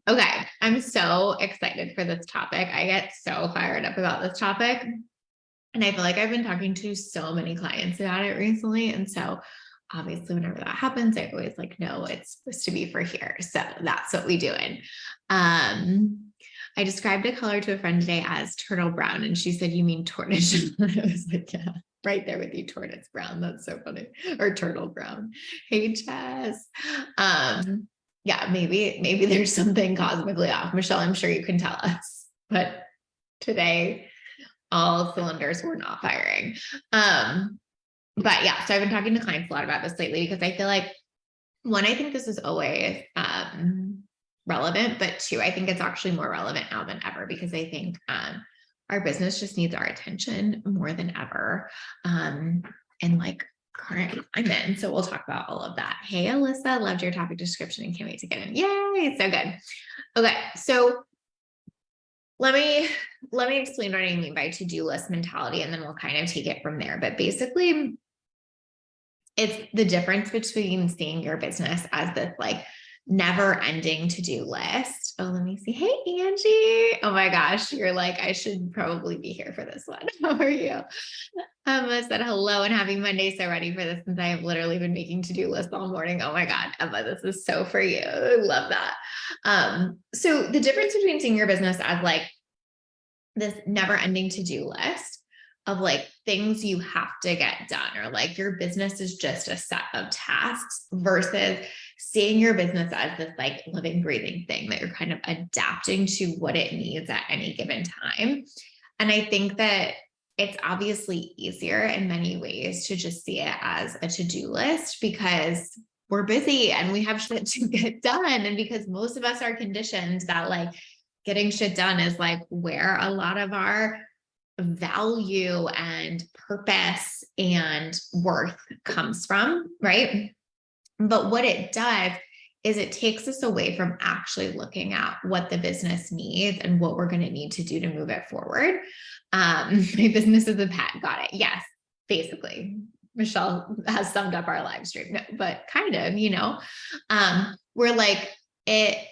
Okay. I'm so excited for this topic. I get so fired up about this topic. And I feel like I've been talking to so many clients about it recently. And so obviously whenever that happens, I always like, no, it's supposed to be for here. So that's what we doing. I described a color to a friend today as turtle brown. And she said, you mean tortoise? I was like, yeah, right there with you, tortoise brown. That's so funny. Or turtle brown. Hey, Jess. Yeah, maybe there's something cosmically off. Michelle, I'm sure you can tell us. But today, all cylinders were not firing. But yeah, so I've been talking to clients a lot about this lately because I feel like one, I think this is always relevant, but two, I think it's actually more relevant now than ever because I think our business just needs our attention more than ever. And like current climate. And so we'll talk about all of that. Hey, Alyssa, loved your topic description and can't wait to get in. Yay, so good. Okay, so let me explain what I mean by to-do list mentality, and then we'll kind of take it from there. But basically, it's the difference between seeing your business as this like never ending to-do list. Oh, let me see. Hey, Angie. Oh my gosh. You're like, I should probably be here for this one. How are you? Emma said hello and happy Monday. So ready for this since I have literally been making to-do lists all morning. Oh my God, Emma, this is so for you. I love that. So the difference between seeing your business as like this never ending to-do list of like things you have to get done, or like your business is just a set of tasks, versus seeing your business as this like living, breathing thing that you're kind of adapting to what it needs at any given time. And I think that it's obviously easier in many ways to just see it as a to-do list because we're busy and we have shit to get done. And because most of us are conditioned that like getting shit done is like where a lot of our value and purpose and worth comes from, right? But what it does is it takes us away from actually looking at what the business needs and what we're going to need to do to move it forward. My business is a pet. Got it. Yes, basically. Michelle has summed up our live stream, no, but kind of, we're like, it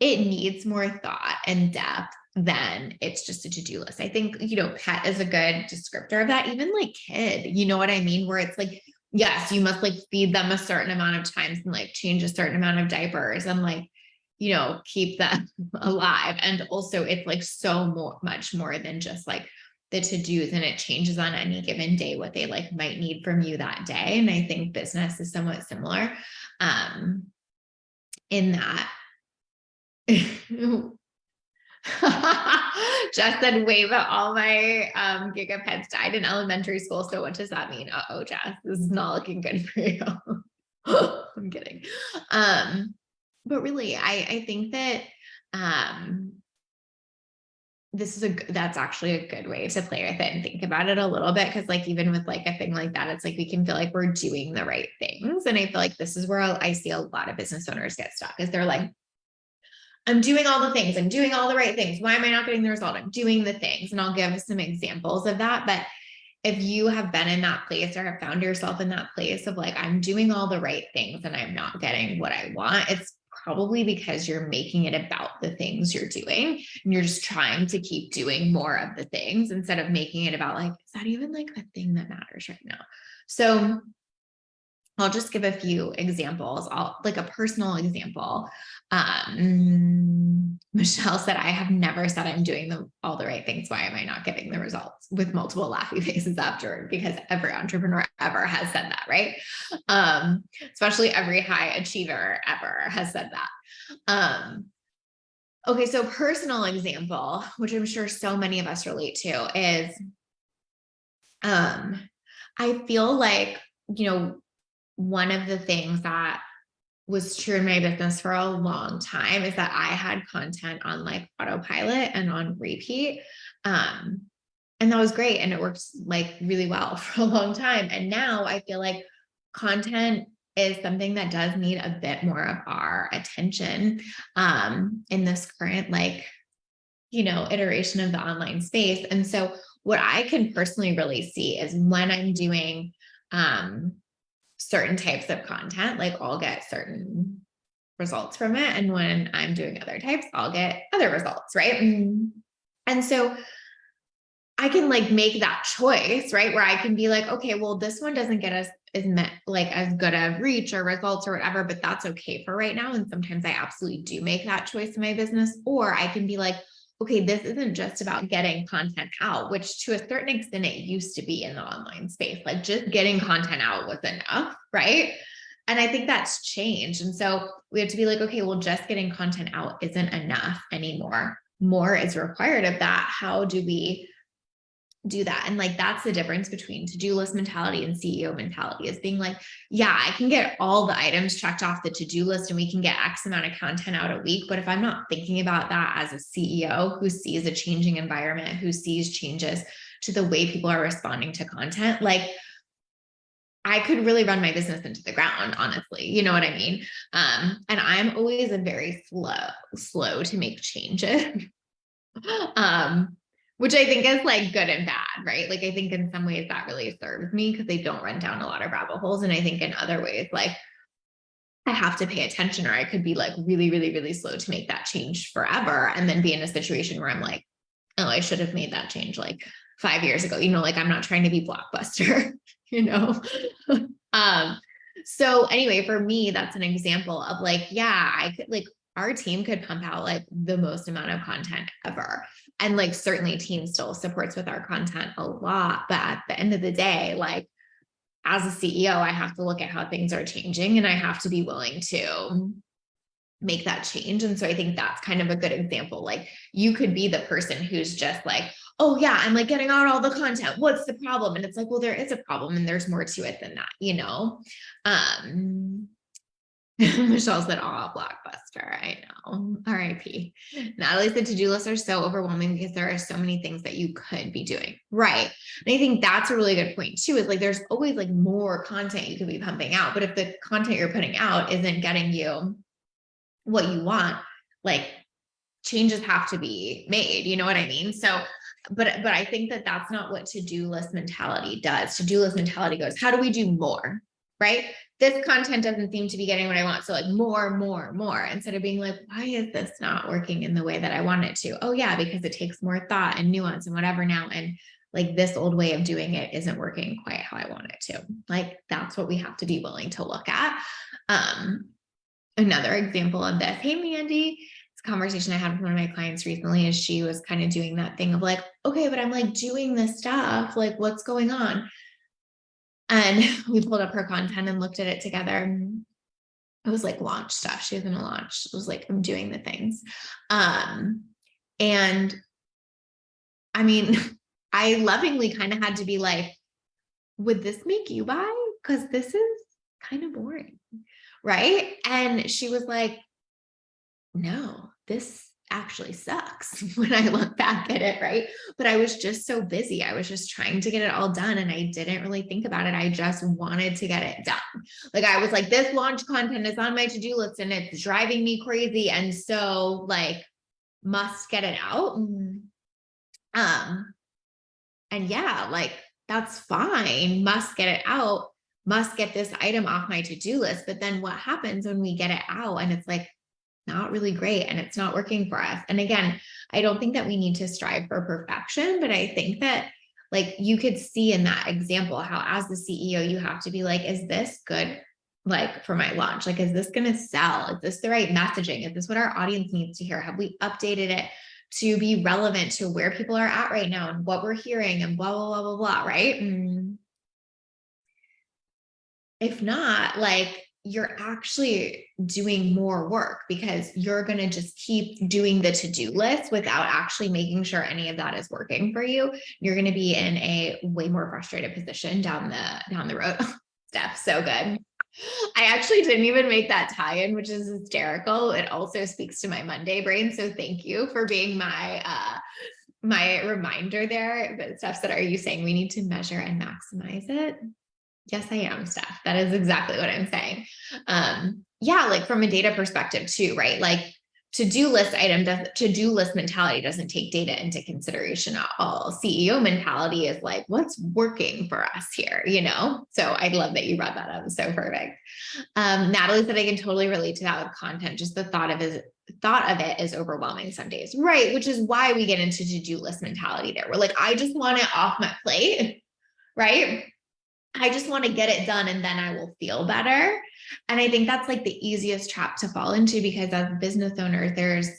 needs more thought and depth than it's just a to-do list. I think, pet is a good descriptor of that. Even like kid, you know what I mean? Where it's like, yes, you must like feed them a certain amount of times and like change a certain amount of diapers and like, keep them alive. And also it's like so much more than just like the to-dos, and it changes on any given day what they like might need from you that day. And I think business is somewhat similar in that. Jess said, wave at all my gigapets died in elementary school. So what does that mean? Uh-oh, Jess, this is not looking good for you. I'm kidding. But really, I think that that's actually a good way to play with it and think about it a little bit. Cause like, even with like a thing like that, it's like, we can feel like we're doing the right things. And I feel like this is where I see a lot of business owners get stuck, is they're like, I'm doing all the things. I'm doing all the right things. Why am I not getting the result? I'm doing the things. And I'll give some examples of that. But if you have been in that place or have found yourself in that place of like, I'm doing all the right things and I'm not getting what I want, it's probably because you're making it about the things you're doing. And you're just trying to keep doing more of the things instead of making it about like, is that even like a thing that matters right now? So I'll just give a few examples. Like a personal example. Michelle said, I have never said I'm doing all the right things. Why am I not getting the results? With multiple laughy faces afterward, because every entrepreneur ever has said that, right? Especially every high achiever ever has said that. Okay, so personal example, which I'm sure so many of us relate to, is I feel like, one of the things that was true in my business for a long time is that I had content on like autopilot and on repeat. And that was great. And it worked like really well for a long time. And now I feel like content is something that does need a bit more of our attention in this current, like, iteration of the online space. And so what I can personally really see is when I'm doing certain types of content, like I'll get certain results from it. And when I'm doing other types, I'll get other results, right? And so I can like make that choice, right? Where I can be like, okay, well, this one doesn't get us as good of reach or results or whatever, but that's okay for right now. And sometimes I absolutely do make that choice in my business. Or I can be like, okay, this isn't just about getting content out, which to a certain extent it used to be in the online space. Like just getting content out was enough, right? And I think that's changed. And so we have to be like, okay, well, just getting content out isn't enough anymore. More is required of that. How do we do that? And like, that's the difference between to-do list mentality and CEO mentality, is being like, yeah, I can get all the items checked off the to-do list and we can get X amount of content out a week. But if I'm not thinking about that as a CEO who sees a changing environment, who sees changes to the way people are responding to content, like I could really run my business into the ground, honestly. You know what I mean? And I'm always a very slow to make changes. Which I think is like good and bad, right? Like, I think in some ways that really serves me because they don't run down a lot of rabbit holes. And I think in other ways, like I have to pay attention, or I could be like really, really, really slow to make that change forever. And then be in a situation where I'm like, oh, I should have made that change like 5 years ago. Like I'm not trying to be Blockbuster, you know? So anyway, for me, that's an example of like, yeah, I could like, our team could pump out like the most amount of content ever. And like, certainly team still supports with our content a lot, but at the end of the day, like as a CEO, I have to look at how things are changing and I have to be willing to make that change. And so I think that's kind of a good example. Like you could be the person who's just like, oh yeah, I'm like getting out all the content. What's the problem? And it's like, well, there is a problem and there's more to it than that, you know? Michelle said, oh, Blockbuster. I know. RIP. Natalie said to-do lists are so overwhelming because there are so many things that you could be doing. Right. And I think that's a really good point too, is like, there's always like more content you could be pumping out, but if the content you're putting out isn't getting you what you want, like changes have to be made. You know what I mean? So, but I think that that's not what to-do list mentality does. To-do list mentality goes, how do we do more? Right? This content doesn't seem to be getting what I want. So like more, instead of being like, why is this not working in the way that I want it to? Oh yeah, because it takes more thought and nuance and whatever now. And like this old way of doing it isn't working quite how I want it to. Like, that's what we have to be willing to look at. Another example of this, hey, Mandy, this conversation I had with one of my clients recently is she was kind of doing that thing of like, okay, but I'm like doing this stuff, like what's going on? And we pulled up her content and looked at it together. It was like launch stuff. She was in a launch. It was like, I'm doing the things. And I mean, I lovingly kind of had to be like, would this make you buy? Because this is kind of boring. Right. And she was like, no, this actually sucks when I look back at it. Right. But I was just so busy. I was just trying to get it all done. And I didn't really think about it. I just wanted to get it done. Like I was like, this launch content is on my to-do list and it's driving me crazy. And so like, must get it out. And yeah, like that's fine. Must get it out. Must get this item off my to-do list. But then what happens when we get it out and it's like not really great and it's not working for us? And again, I don't think that we need to strive for perfection, but I think that like you could see in that example how as the CEO, you have to be like, is this good? Like for my launch, like, is this going to sell? Is this the right messaging? Is this what our audience needs to hear? Have we updated it to be relevant to where people are at right now and what we're hearing and blah, blah, blah, blah, blah, right? If not, like you're actually doing more work because you're going to just keep doing the to-do list without actually making sure any of that is working for you. You're going to be in a way more frustrated position down the road. Steph, so good. I actually didn't even make that tie-in, which is hysterical. It also speaks to my Monday brain. So thank you for being my reminder there. But Steph said, are you saying we need to measure and maximize it? Yes, I am, Steph. That is exactly what I'm saying. Yeah, like from a data perspective too, right? Like to-do list mentality doesn't take data into consideration at all. CEO mentality is like, what's working for us here, So I love that you brought that up. So perfect. Natalie said I can totally relate to that with content. Just the thought of it is overwhelming some days, right? Which is why we get into to-do list mentality there. We're like, I just want it off my plate, right? I just want to get it done and then I will feel better. And I think that's like the easiest trap to fall into, because as business owners, there's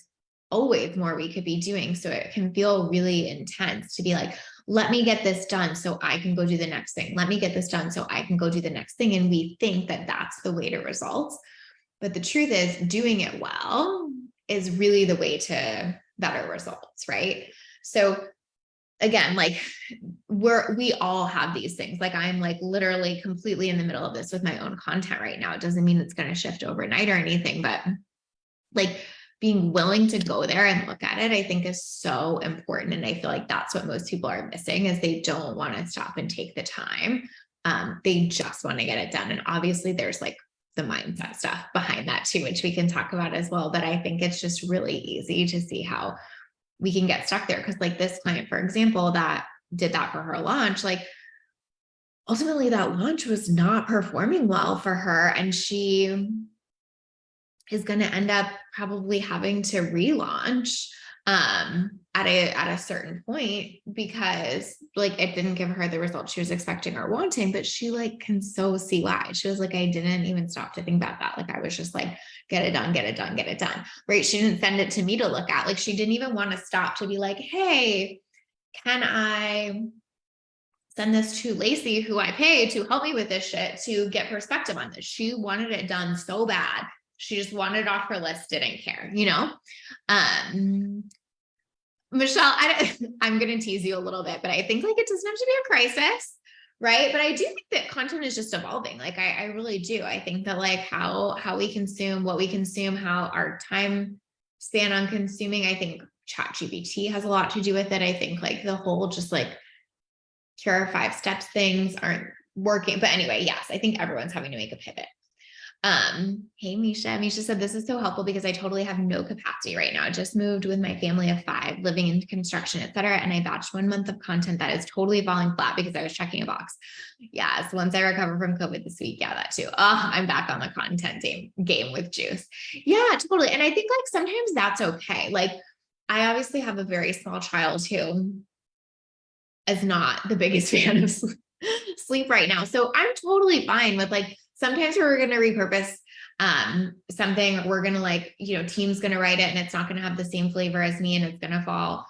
always more we could be doing. So it can feel really intense to be like, let me get this done so I can go do the next thing. Let me get this done so I can go do the next thing. And we think that that's the way to results. But the truth is, doing it well is really the way to better results, right? So again, like we all have these things. Like I'm like literally completely in the middle of this with my own content right now. It doesn't mean it's going to shift overnight or anything, but like being willing to go there and look at it, I think is so important. And I feel like that's what most people are missing, is they don't want to stop and take the time. They just want to get it done. And obviously there's like the mindset stuff behind that too, which we can talk about as well. But I think it's just really easy to see how we can get stuck there. Cause like this client, for example, that did that for her launch, like ultimately that launch was not performing well for her. And she is going to end up probably having to relaunch at a certain point, because like it didn't give her the results she was expecting or wanting. But she like can so see why. She was like, I didn't even stop to think about that. Like I was just like, get it done, get it done, get it done. Right. She didn't send it to me to look at. Like she didn't even want to stop to be like, hey, can I send this to Lacey, who I pay to help me with this shit, to get perspective on this? She wanted it done so bad. She just wanted it off her list, didn't care, Michelle, I'm going to tease you a little bit, but I think like it doesn't have to be a crisis, right? But I do think that content is just evolving. Like I really do. I think that like how we consume, what we consume, how our time span on consuming, I think ChatGPT has a lot to do with it. I think like the whole just like Cure 5 steps things aren't working. But anyway, yes, I think everyone's having to make a pivot. Hey, Misha. Misha said, this is so helpful because I totally have no capacity right now. Just moved with my family of 5, living in construction, etc. And I batched 1 month of content that is totally falling flat because I was checking a box. Yes. Once I recover from COVID this week. Yeah, that too. Oh, I'm back on the content game with juice. Yeah, totally. And I think like sometimes that's okay. Like I obviously have a very small child who is not the biggest fan of sleep right now. So I'm totally fine with like, sometimes we're going to repurpose something. We're going to like, team's going to write it and it's not going to have the same flavor as me, and it's going to fall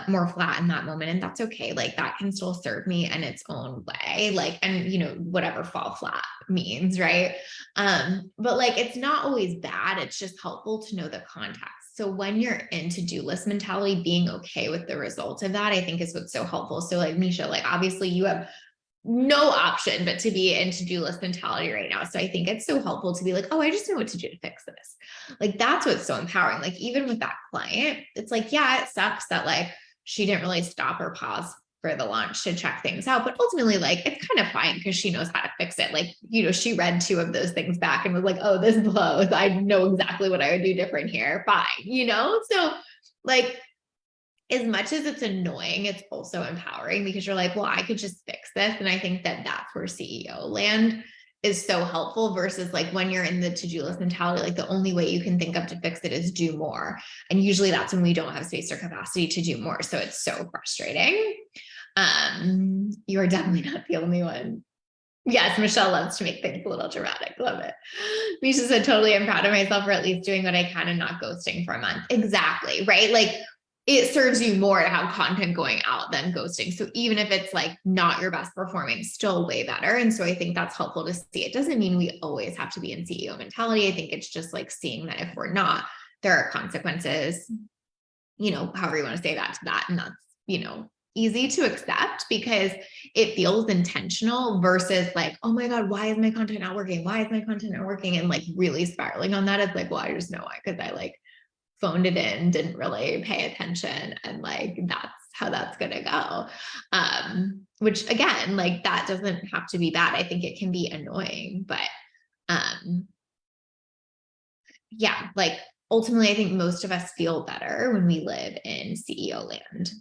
more flat in that moment. And that's okay. Like that can still serve me in its own way. Like, and whatever fall flat means, right? But like, it's not always bad. It's just helpful to know the context. So when you're in to-do list mentality, being okay with the results of that, I think is what's so helpful. So like Misha, like obviously you have no option but to be in to-do list mentality right now. So I think it's so helpful to be like, oh, I just know what to do to fix this. Like, that's what's so empowering. Like, even with that client, it's like, yeah, it sucks that like she didn't really stop or pause for the launch to check things out. But ultimately, like, it's kind of fine because she knows how to fix it. Like, she read 2 of those things back and was like, oh, this blows. I know exactly what I would do different here. Fine, So like, as much as it's annoying, it's also empowering because you're like, well, I could just fix this. And I think that that's where CEO land is so helpful versus like when you're in the to-do list mentality, like the only way you can think of to fix it is do more. And usually that's when we don't have space or capacity to do more. So it's so frustrating. You're definitely not the only one. Yes, Michelle loves to make things a little dramatic. Love it. Misha said, totally, I'm proud of myself for at least doing what I can and not ghosting for a month. Exactly, right? Like, it serves you more to have content going out than ghosting. So even if it's like not your best performing, still way better. And so I think that's helpful to see. It doesn't mean we always have to be in CEO mentality. I think it's just like seeing that if we're not, there are consequences, however you want to say that to that. And that's, easy to accept because it feels intentional versus like, oh my God, why is my content not working? Why is my content not working? And like really spiraling on that. It's like, well, I just know why, because I like phoned it in, didn't really pay attention. And like, that's how that's going to go. Which again, like that doesn't have to be bad. I think it can be annoying, but yeah, like ultimately, I think most of us feel better when we live in CEO land.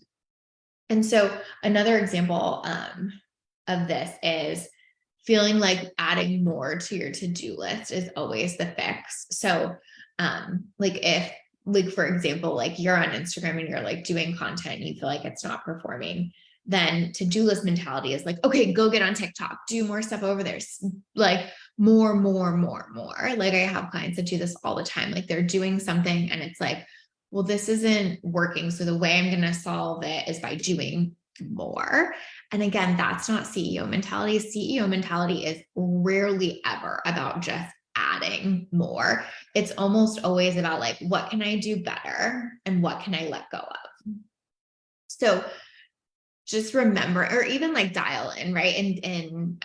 And so another example of this is feeling like adding more to your to-do list is always the fix. So like if, like, for example, like you're on Instagram and you're like doing content and you feel like it's not performing, then to-do list mentality is like, okay, go get on TikTok, do more stuff over there, like more. Like I have clients that do this all the time. Like they're doing something and it's like, well, this isn't working. So the way I'm going to solve it is by doing more. And again, that's not CEO mentality. CEO mentality is rarely ever about just adding more. It's almost always about like, what can I do better and what can I let go of? So just remember, or even like dial in, right? In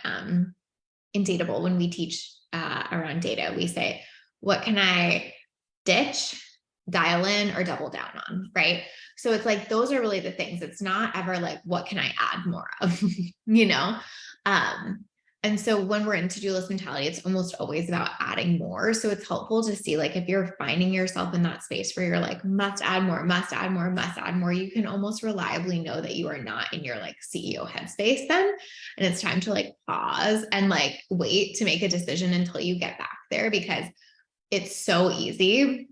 Dateable, when we teach around data, we say, what can I ditch, dial in, or double down on, right? So it's like, those are really the things. It's not ever like, what can I add more of, you know? And so when we're in to-do list mentality, it's almost always about adding more. So it's helpful to see, like, if you're finding yourself in that space where you're like, must add more, must add more, must add more, you can almost reliably know that you are not in your like CEO headspace then. And it's time to like pause and like wait to make a decision until you get back there, because it's so easy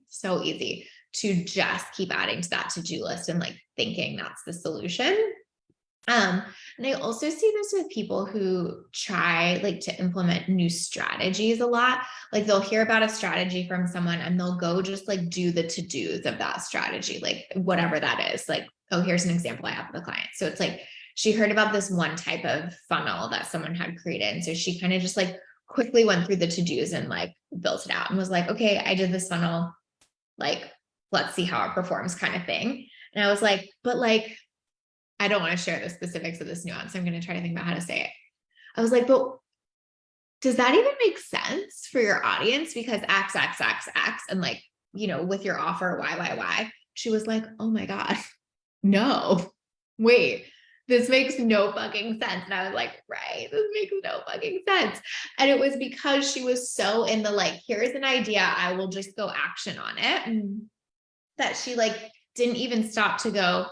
to just keep adding to that to-do list and like thinking that's the solution. And I also see this with people who try like to implement new strategies a lot. Like they'll hear about a strategy from someone and they'll go just like do the to-dos of that strategy, like whatever that is. Like, oh, here's an example I have with a client. So it's like, she heard about this one type of funnel that someone had created. And so she kind of just like quickly went through the to-dos and like built it out and was like, okay, I did this funnel, like, let's see how it performs kind of thing. And I was like, but like, I don't want to share the specifics of this nuance. I'm going to try to think about how to say it. I was like, but does that even make sense for your audience? Because X, and like, you know, with your offer, Y. She was like, oh my God, no, wait, this makes no fucking sense. And I was like, right, this makes no fucking sense. And it was because she was so in the like, here's an idea, I will just go action on it. And that she like didn't even stop to go,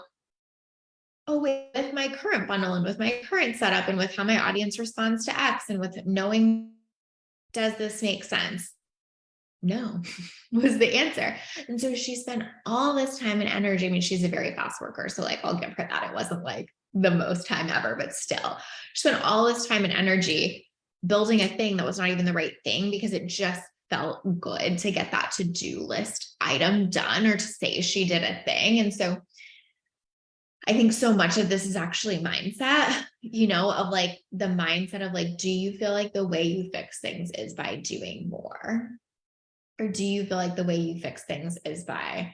oh wait, with my current funnel and with my current setup and with how my audience responds to X and with knowing, does this make sense? No, was the answer. And so she spent all this time and energy. I mean, she's a very fast worker, so like I'll give her that. It wasn't like the most time ever, but still, she spent all this time and energy building a thing that was not even the right thing because it just felt good to get that to-do list item done or to say she did a thing. And so I think so much of this is actually mindset, you know, of like the mindset of like, do you feel like the way you fix things is by doing more? Or do you feel like the way you fix things is by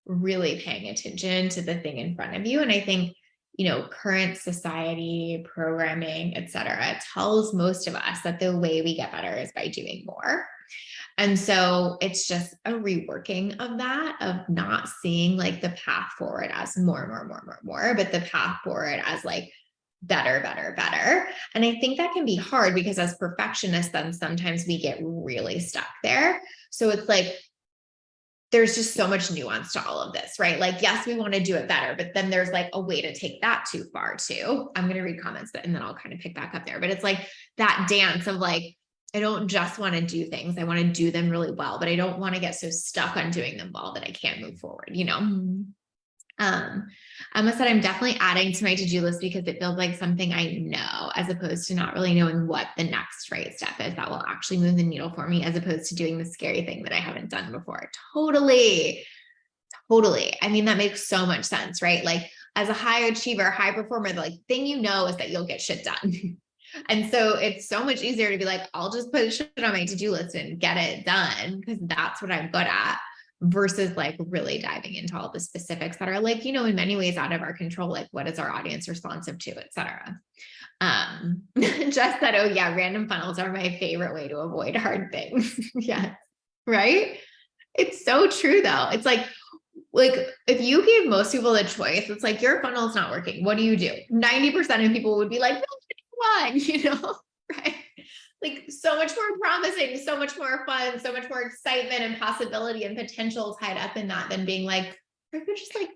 really paying attention to the thing in front of you? And I think, you know, current society, programming, et cetera, tells most of us that the way we get better is by doing more. And so it's just a reworking of that, of not seeing like the path forward as more, but the path forward as like better. And I think that can be hard because as perfectionists, then sometimes we get really stuck there. So it's like, there's just so much nuance to all of this, right? Like, yes, we want to do it better, but then there's like a way to take that too far too. I'm going to read comments, but and then I'll kind of pick back up there. But it's like that dance of like, I don't just want to do things. I want to do them really well, but I don't want to get so stuck on doing them well that I can't move forward, you know? Emma said, I'm definitely adding to my to-do list because it feels like something I know, as opposed to not really knowing what the next right step is that will actually move the needle for me, as opposed to doing the scary thing that I haven't done before. Totally. I mean, that makes so much sense, right? Like as a high achiever, high performer, the like thing you know is that you'll get shit done. And so it's so much easier to be like, I'll just put shit on my to-do list and get it done because that's what I'm good at, versus like really diving into all the specifics that are like, you know, in many ways out of our control, like what is our audience responsive to, et cetera. Just that, oh yeah, random funnels are my favorite way to avoid hard things. Yeah. Right. It's so true though. It's like if you gave most people the choice, it's like your funnel's not working. What do you do? 90% of people would be like, one, you know, right? like so much more promising, so much more fun, so much more excitement and possibility and potential tied up in that than being like, I could just like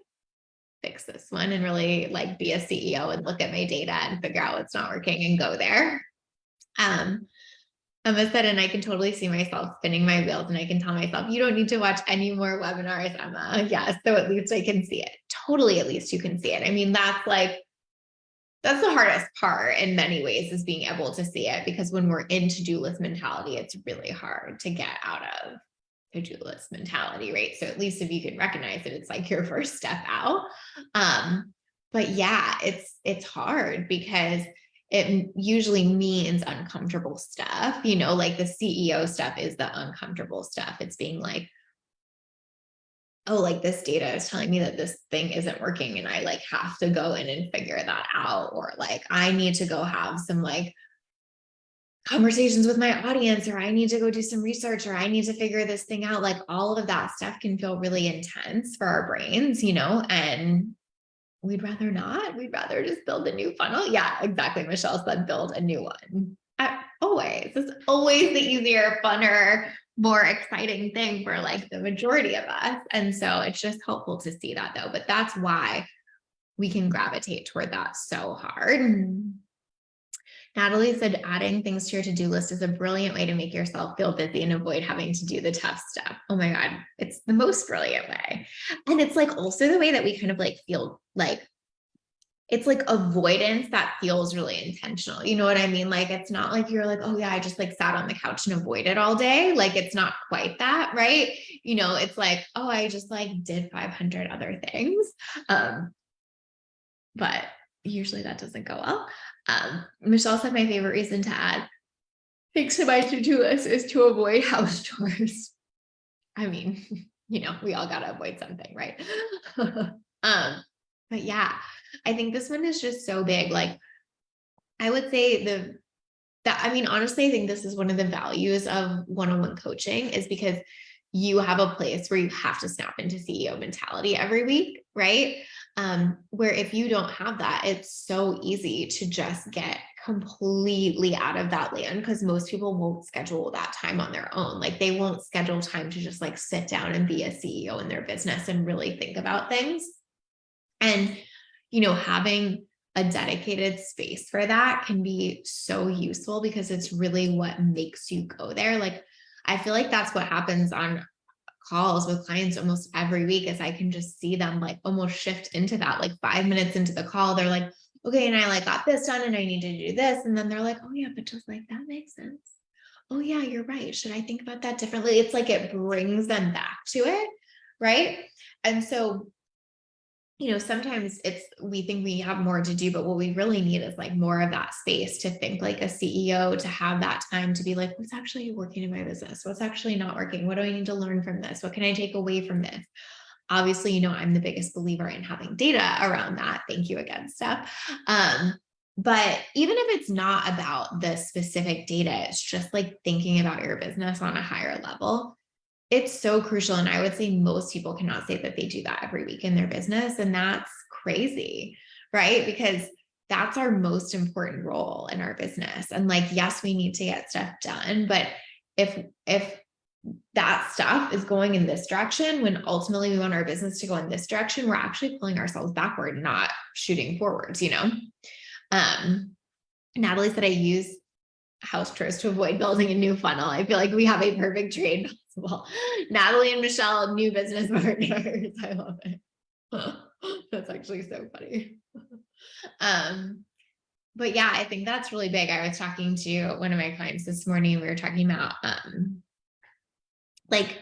fix this one and really like be a CEO and look at my data and figure out what's not working and go there. Emma said, and I can totally see myself spinning my wheels, and I can tell myself, you don't need to watch any more webinars, Emma. Yes. So at least I can see it. Totally. At least you can see it. I mean, that's the hardest part in many ways, is being able to see it, because when we're in to-do list mentality, it's really hard to get out of to-do list mentality, right? So at least if you can recognize it, it's like your first step out. But yeah, it's hard because it usually means uncomfortable stuff, like the CEO stuff is the uncomfortable stuff. It's being like, oh, like this data is telling me that this thing isn't working, and I like have to go in and figure that out. Or like, I need to go have some like conversations with my audience, or I need to go do some research, or I need to figure this thing out. Like all of that stuff can feel really intense for our brains, and we'd rather not. We'd rather just build a new funnel. Yeah, exactly. Michelle said, build a new one. It's always the easier, funner, more exciting thing for like the majority of us. And so it's just helpful to see that though. But that's why we can gravitate toward that so hard. Natalie said, adding things to your to-do list is a brilliant way to make yourself feel busy and avoid having to do the tough stuff. Oh my God, it's the most brilliant way. And it's like also the way that we kind of like feel like, it's like avoidance that feels really intentional. You know what I mean? Like, it's not like you're like, oh yeah, I just like sat on the couch and avoided all day. Like, it's not quite that, right? It's like, oh, I just like did 500 other things. But usually that doesn't go well. Michelle said, my favorite reason to add things to my to-do list is to avoid house chores. I mean, we all got to avoid something, right? But yeah, I think this one is just so big. Like, I would say honestly, I think this is one of the values of one-on-one coaching, is because you have a place where you have to snap into CEO mentality every week, right? Where if you don't have that, it's so easy to just get completely out of that land, because most people won't schedule that time on their own. Like, they won't schedule time to just like sit down and be a CEO in their business and really think about things. And, having a dedicated space for that can be so useful, because it's really what makes you go there. Like, I feel like that's what happens on calls with clients almost every week, is I can just see them like almost shift into that. Like 5 minutes into the call, they're like, okay, and I like got this done and I need to do this. And then they're like, oh yeah, but just like, that makes sense. Oh yeah, you're right. Should I think about that differently? It's like, it brings them back to it. Right. And so, sometimes we think we have more to do, but what we really need is like more of that space to think like a CEO, to have that time to be like, what's actually working in my business? What's actually not working? What do I need to learn from this? What can I take away from this? Obviously, I'm the biggest believer in having data around that. Thank you again, Steph. But even if it's not about the specific data, it's just like thinking about your business on a higher level. It's so crucial. And I would say most people cannot say that they do that every week in their business. And that's crazy, right? Because that's our most important role in our business. And like, yes, we need to get stuff done. But if that stuff is going in this direction, when ultimately we want our business to go in this direction, we're actually pulling ourselves backward, not shooting forwards, Natalie said, I use house chores to avoid building a new funnel. I feel like we have a perfect trade possible. Natalie and Michelle, new business partners. I love it. That's actually so funny. But yeah, I think that's really big. I was talking to one of my clients this morning. We were talking about like,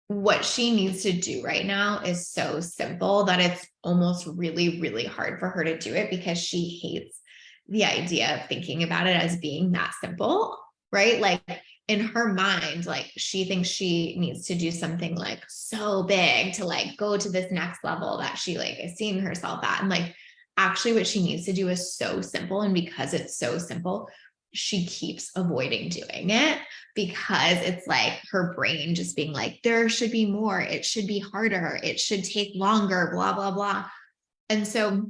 what she needs to do right now is so simple that it's almost really, really hard for her to do it, because she hates the idea of thinking about it as being that simple, right? Like, in her mind, like, she thinks she needs to do something like so big to like go to this next level that she like is seeing herself at. And like, actually what she needs to do is so simple. And because it's so simple, she keeps avoiding doing it, because it's like her brain just being like, there should be more, it should be harder, it should take longer, blah, blah, blah. And so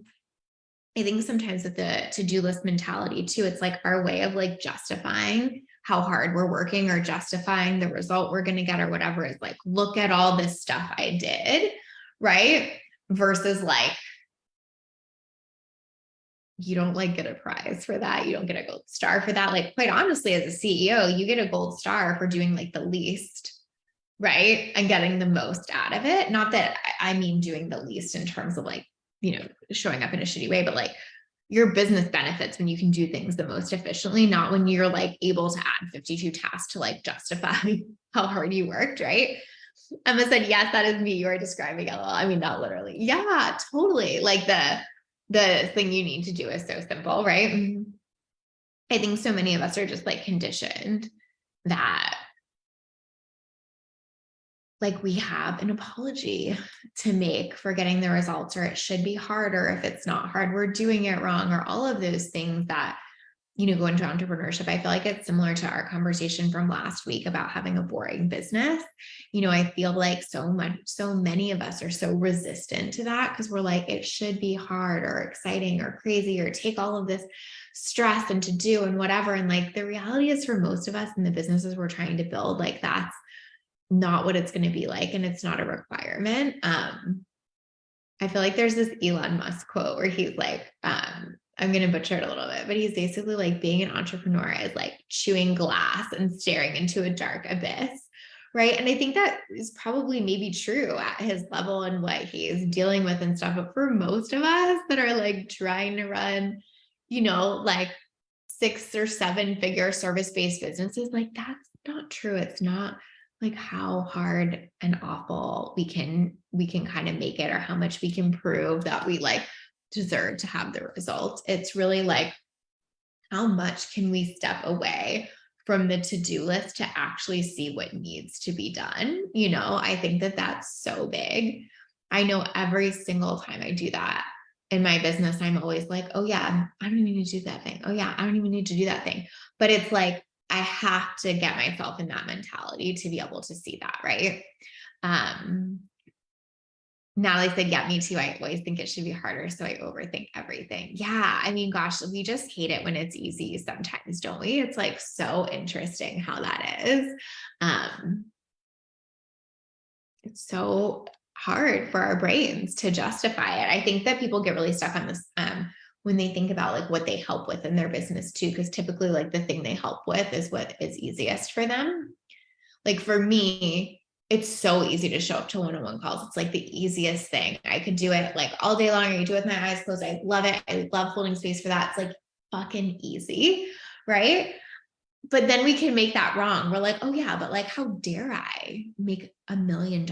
I think sometimes with the to-do list mentality too, it's like our way of like justifying how hard we're working or justifying the result we're going to get or whatever is like, look at all this stuff I did, right? Versus like, you don't like get a prize for that. You don't get a gold star for that. Like, quite honestly, as a CEO, you get a gold star for doing like the least, right? And getting the most out of it. Not that I mean doing the least in terms of like, showing up in a shitty way, but like your business benefits when you can do things the most efficiently, not when you're like able to add 52 tasks to like justify how hard you worked, right? Emma said, yes, that is me. You are describing LOL. I mean, not literally. Yeah, totally. Like the thing you need to do is so simple, right? I think so many of us are just like conditioned that like we have an apology to make for getting the results, or it should be harder. If it's not hard, we're doing it wrong, or all of those things that, go into entrepreneurship. I feel like it's similar to our conversation from last week about having a boring business. I feel like so many of us are so resistant to that because we're like, it should be hard or exciting or crazy or take all of this stress and to do and whatever. And like the reality is for most of us in the businesses we're trying to build, like that's not what it's going to be like. And it's not a requirement. I feel like there's this Elon Musk quote where he's like, I'm going to butcher it a little bit, but he's basically like being an entrepreneur is like chewing glass and staring into a dark abyss. Right. And I think that is probably maybe true at his level and what he is dealing with and stuff. But for most of us that are like trying to run, like 6 or 7 figure service-based businesses, like that's not true. It's not like how hard and awful we can kind of make it, or how much we can prove that we like deserve to have the result. It's really like, how much can we step away from the to-do list to actually see what needs to be done? I think that that's so big. I know every single time I do that in my business, I'm always like, oh yeah, I don't even need to do that thing. Oh yeah, I don't even need to do that thing. But it's like, I have to get myself in that mentality to be able to see that, right? Natalie said, yeah, me too. I always think it should be harder, so I overthink everything. Yeah, I mean, gosh, we just hate it when it's easy sometimes, don't we? It's like so interesting how that is. It's so hard for our brains to justify it. I think that people get really stuck on this when they think about like what they help with in their business too, because typically like the thing they help with is what is easiest for them. Like for me, it's so easy to show up to one-on-one calls. It's like the easiest thing. I could do it like all day long. I could do it with my eyes closed. I love it. I love holding space for that. It's like fucking easy, right? But then we can make that wrong. We're like, oh yeah, but like, how dare I make $1 million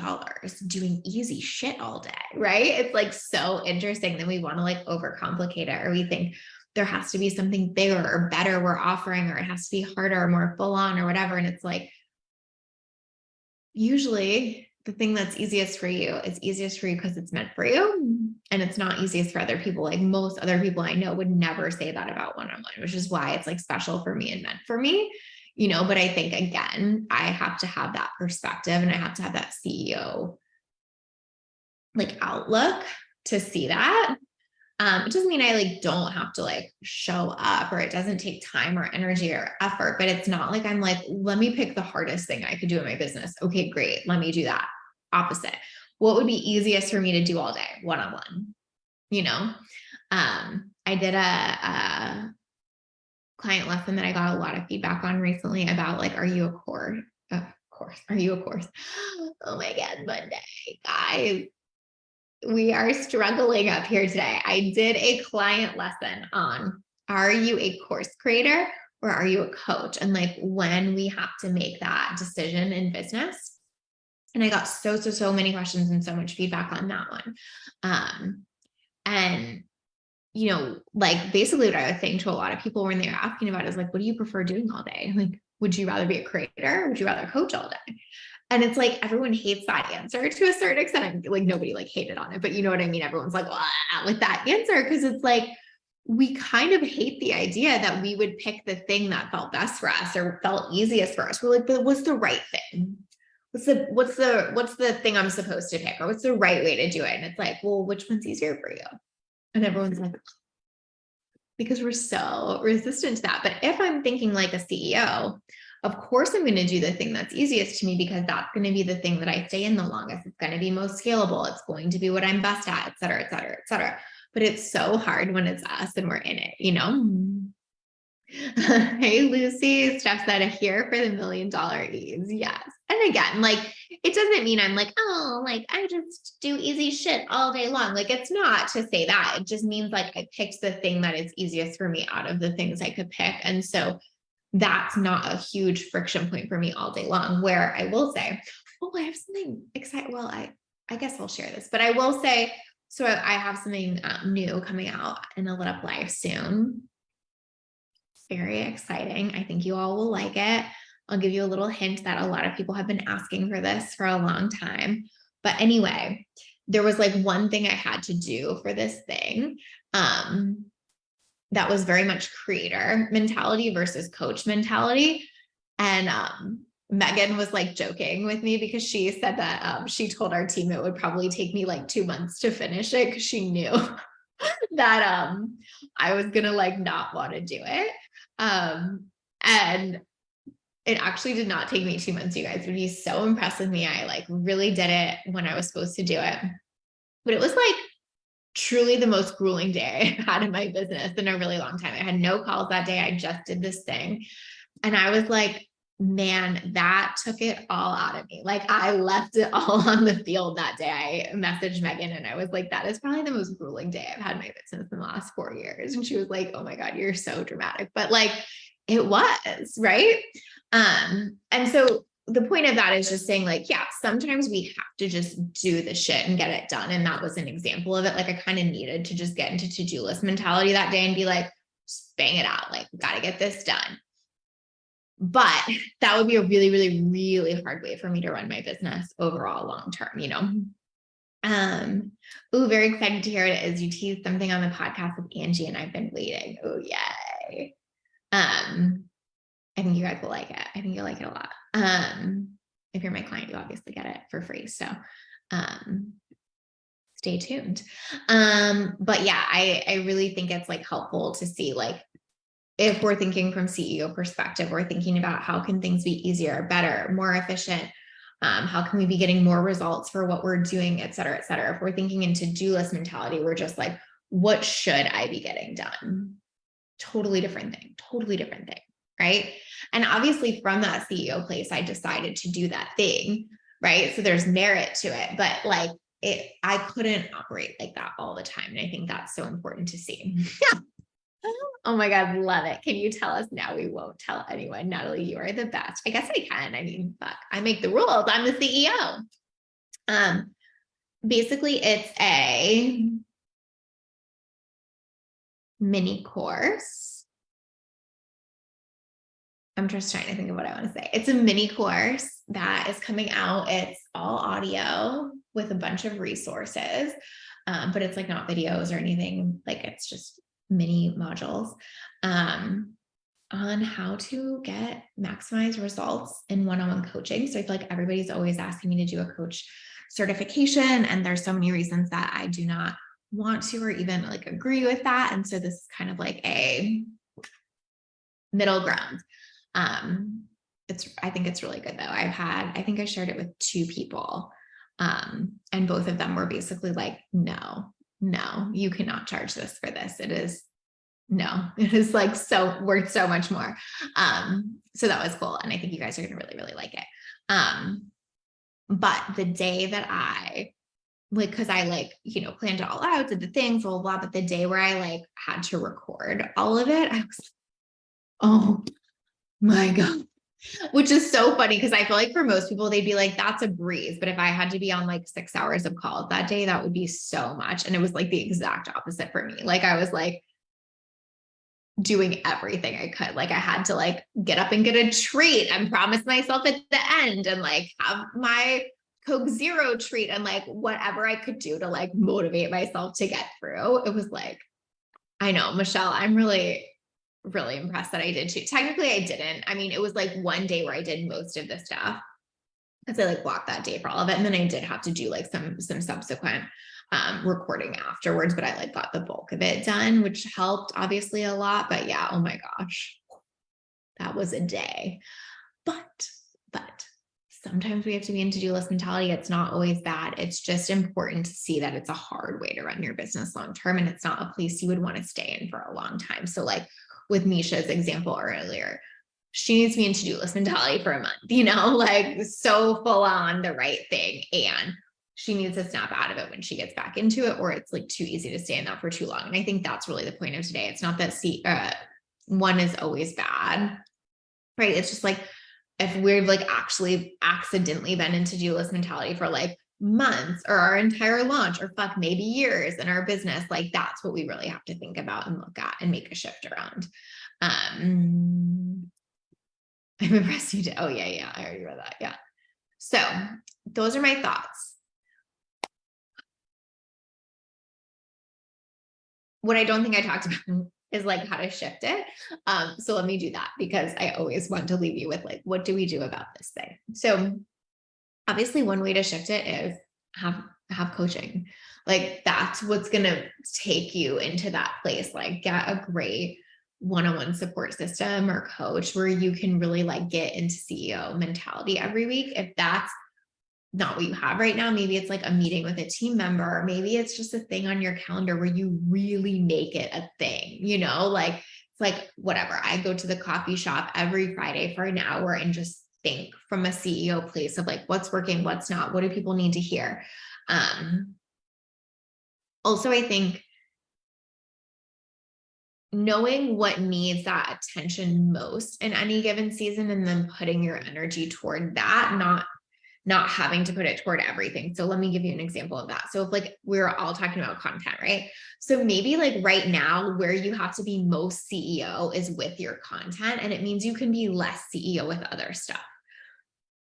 doing easy shit all day, right? It's like so interesting that we want to like overcomplicate it, or we think there has to be something bigger or better we're offering, or it has to be harder or more full on or whatever. And it's like, usually the thing that's easiest for you is easiest for you because it's meant for you. And it's not easiest for other people. Like most other people I know would never say that about one-on-one, which is why it's like special for me and meant for me, but I think again, I have to have that perspective and I have to have that CEO like outlook to see that. It doesn't mean I like don't have to like show up, or it doesn't take time or energy or effort, but it's not like I'm like, let me pick the hardest thing I could do in my business. Okay, great. Let me do that. Opposite. What would be easiest for me to do all day? One-on-one, I did a client lesson that I got a lot of feedback on recently about like, are you a course? Are you a course? Oh my God, Monday, guys. We are struggling up here today. I did a client lesson on, are you a course creator or are you a coach? And like when we have to make that decision in business. And I got so many questions and so much feedback on that one. And like basically what I was saying to a lot of people when they were asking about it is like, what do you prefer doing all day? Like, would you rather be a creator or would you rather coach all day? And it's like, everyone hates that answer to a certain extent. Like nobody like hated on it, but you know what I mean? Everyone's like, with that answer. Cause it's like, we kind of hate the idea that we would pick the thing that felt best for us or felt easiest for us. We're like, but what's the right thing? What's the thing I'm supposed to pick? Or what's the right way to do it? And it's like, well, which one's easier for you? And everyone's like, because we're so resistant to that. But if I'm thinking like a CEO, of course I'm going to do the thing that's easiest to me because that's going to be the thing that I stay in the longest. It's going to be most scalable. It's going to be what I'm best at, et cetera, et cetera, et cetera. But it's so hard when it's us and we're in it, you know? Hey, Lucy, Steph said, here for the $1 million ease. Yes. And again, like, it doesn't mean I'm like, oh, like, I just do easy shit all day long. Like, it's not to say that. It just means like I picked the thing that is easiest for me out of the things I could pick. And so that's not a huge friction point for me all day long, where I will say, oh, I have something exciting. Well, I guess I'll share this, but I will say, so I have something new coming out in a Lit Up Live soon. Very exciting. I think you all will like it. I'll give you a little hint that a lot of people have been asking for this for a long time. But anyway, there was like one thing I had to do for this thing that was very much creator mentality versus coach mentality. And Megan was like joking with me because she said that she told our team it would probably take me like 2 months to finish it because she knew that I was gonna like not want to do it. And it actually did not take me 2 months, you guys would be so impressed with me. I like really did it when I was supposed to do it, but it was like truly the most grueling day I had in my business in a really long time. I had no calls that day. I just did this thing. And I was like, man, that took it all out of me. Like I left it all on the field that day. I messaged Megan and I was like, that is probably the most grueling day I've had in my business in the last 4 years. And she was like, oh my God, you're so dramatic. But like it was, right? And so the point of that is just saying like, yeah, sometimes we have to just do the shit and get it done. And that was an example of it. Like I kind of needed to just get into to-do list mentality that day and be like, just bang it out. Like, got to get this done. But that would be a really, really, really hard way for me to run my business overall long-term, you know? Oh, very excited to hear it is. You teased something on the podcast with Angie and I've been waiting. Oh, yay. I think you guys will like it. I think you'll like it a lot. If you're my client, you obviously get it for free. So, stay tuned. But yeah, I really think it's like helpful to see like, if we're thinking from CEO perspective, we're thinking about how can things be easier, better, more efficient? How can we be getting more results for what we're doing, et cetera, et cetera. If we're thinking in to-do list mentality, we're just like, what should I be getting done? Totally different thing, right? And obviously from that CEO place, I decided to do that thing, right? So there's merit to it, but like I couldn't operate like that all the time. And I think that's so important to see. Yeah. Oh my God, love it. Can you tell us now? We won't tell anyone. Natalie, you are the best. I guess I can. I mean, fuck, I make the rules. I'm the CEO. Basically, it's a mini course. I'm just trying to think of what I want to say. It's a mini course that is coming out. It's all audio with a bunch of resources, but it's like not videos or anything. Like it's just mini modules on how to get maximize results in one-on-one coaching. So I feel like everybody's always asking me to do a coach certification, and there's so many reasons that I do not want to or even like agree with that. And so this is kind of like a middle ground. I think it's really good though. I think I shared it with 2 people, and both of them were basically like, no, you cannot charge this for this. It is like so worth so much more. So that was cool. And I think you guys are going to really, really like it. But the day that I like, cause I like, planned it all out, did the things, blah, blah, blah. But the day where I like had to record all of it, I was, oh my God, which is so funny. Cause I feel like for most people, they'd be like, that's a breeze. But if I had to be on like 6 hours of calls that day, that would be so much. And it was like the exact opposite for me. Like, I was like doing everything I could. Like I had to like get up and get a treat and promise myself at the end and like have my Coke Zero treat and like whatever I could do to like motivate myself to get through. It was like, I know, Michelle, I'm really, really impressed that I did too. Technically I didn't. I mean, it was like one day where I did most of the stuff. because I like blocked that day for all of it. And then I did have to do like some subsequent recording afterwards, but I like got the bulk of it done, which helped obviously a lot. But yeah, oh my gosh, that was a day. But sometimes we have to be in to-do list mentality. It's not always bad. It's just important to see that it's a hard way to run your business long-term, and it's not a place you would want to stay in for a long time. So like with Misha's example earlier, she needs to be in to-do list mentality for a month, like so full on the right thing. And she needs to snap out of it when she gets back into it, or it's like too easy to stay in that for too long. And I think that's really the point of today. It's not that one is always bad, right? It's just like, if we've like actually accidentally been in to-do list mentality for like months or our entire launch, or maybe years in our business, like that's what we really have to think about and look at and make a shift around. I'm impressed you did. Oh yeah, I already read that. Yeah. So those are my thoughts. What I don't think I talked about is like how to shift it. So let me do that, because I always want to leave you with like, what do we do about this thing? So obviously one way to shift it is have coaching. Like that's what's going to take you into that place. Like get a great one-on-one support system or coach where you can really like get into CEO mentality every week. If that's not what you have right now, maybe it's like a meeting with a team member, maybe it's just a thing on your calendar where you really make it a thing, like it's like whatever. I go to the coffee shop every Friday for an hour and just think from a CEO place of like what's working, what's not, what do people need to hear. Also, I think knowing what needs that attention most in any given season and then putting your energy toward that, not having to put it toward everything. So let me give you an example of that. So if like we're all talking about content, right? So maybe like right now where you have to be most CEO is with your content, and it means you can be less CEO with other stuff.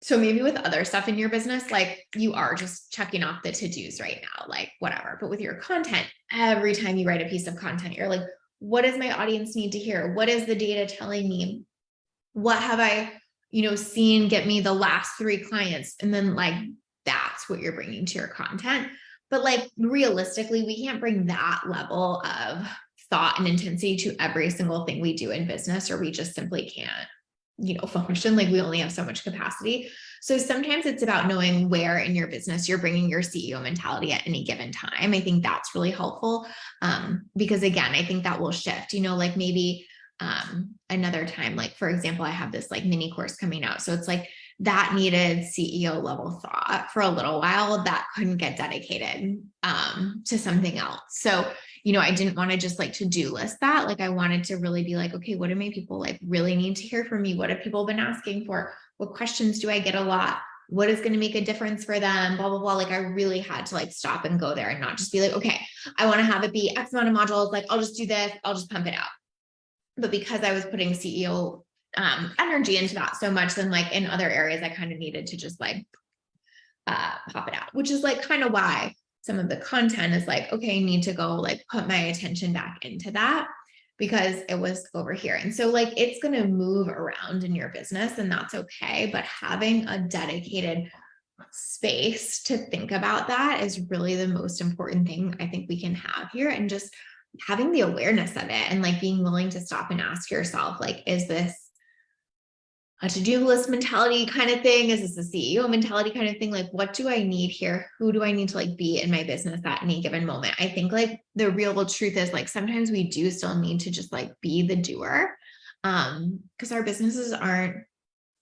So maybe with other stuff in your business, like you are just checking off the to-dos right now, like whatever. But with your content, every time you write a piece of content, you're like, what does my audience need to hear? What is the data telling me? What have I seen get me the last 3 clients? And then like, that's what you're bringing to your content. But like, realistically, we can't bring that level of thought and intensity to every single thing we do in business, or we just simply can't, function. Like we only have so much capacity. So sometimes it's about knowing where in your business you're bringing your CEO mentality at any given time. I think that's really helpful. Because again, I think that will shift, like maybe another time, like for example, I have this like mini course coming out. So it's like that needed CEO level thought for a little while that couldn't get dedicated to something else. So, I didn't want to just like to-do list that. Like I wanted to really be like, okay, what do my people like really need to hear from me? What have people been asking for? What questions do I get a lot? What is going to make a difference for them? Blah, blah, blah. Like I really had to like stop and go there and not just be like, okay, I want to have it be X amount of modules. Like I'll just do this. I'll just pump it out. But because I was putting CEO energy into that so much, then like in other areas, I kind of needed to just like pop it out, which is like kind of why some of the content is like, okay, I need to go like put my attention back into that because it was over here. And so like, it's going to move around in your business and that's okay. But having a dedicated space to think about that is really the most important thing I think we can have here. And just having the awareness of it and like being willing to stop and ask yourself, like, is this a to-do list mentality kind of thing? Is this a CEO mentality kind of thing? Like, what do I need here? Who do I need to like be in my business at any given moment? I think like the real truth is like, sometimes we do still need to just like be the doer. Because our businesses aren't,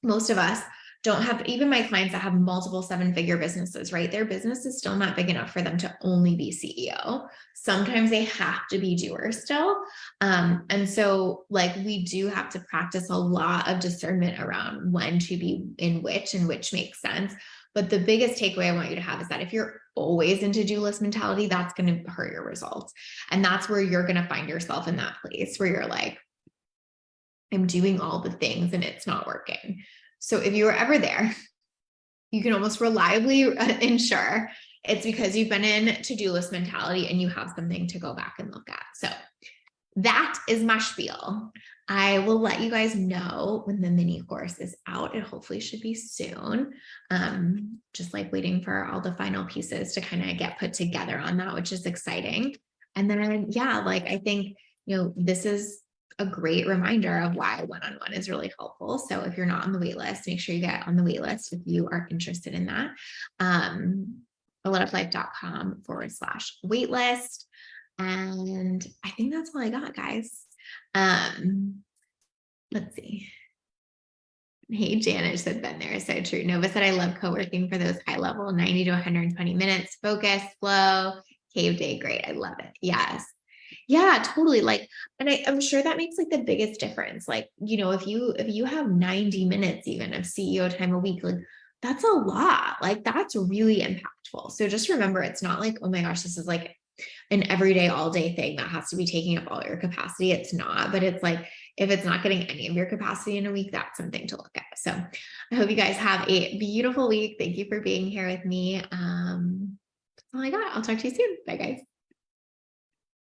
most of us don't have, even my clients that have multiple 7-figure businesses, right? Their business is still not big enough for them to only be CEO. Sometimes they have to be doer still. And so like, we do have to practice a lot of discernment around when to be in which and which makes sense. But the biggest takeaway I want you to have is that if you're always in to-do list mentality, that's going to hurt your results. And that's where you're going to find yourself in that place where you're like, I'm doing all the things and it's not working. So if you were ever there, you can almost reliably ensure it's because you've been in to-do list mentality and you have something to go back and look at. So that is my spiel. I will let you guys know when the mini course is out. It hopefully should be soon. Just like waiting for all the final pieces to kind of get put together on that, which is exciting. And then, yeah, like I think, this is a great reminder of why one-on-one is really helpful. So if you're not on the wait list, make sure you get on the wait list if you are interested in that. aletoflife.com/waitlist. And I think that's all I got, guys. Let's see. Hey, Janet said, been there. So true. Nova said, I love co-working for those high level 90 to 120 minutes, focus, flow, cave day. Great. I love it. Yes. Yeah, totally. Like, and I'm sure that makes like the biggest difference. Like, if you have 90 minutes even of CEO time a week, like that's a lot. Like that's really impactful. So just remember, it's not like, oh my gosh, this is like an everyday, all day thing that has to be taking up all your capacity. It's not, but it's like, if it's not getting any of your capacity in a week, that's something to look at. So I hope you guys have a beautiful week. Thank you for being here with me. That's all I got. I'll talk to you soon. Bye, guys.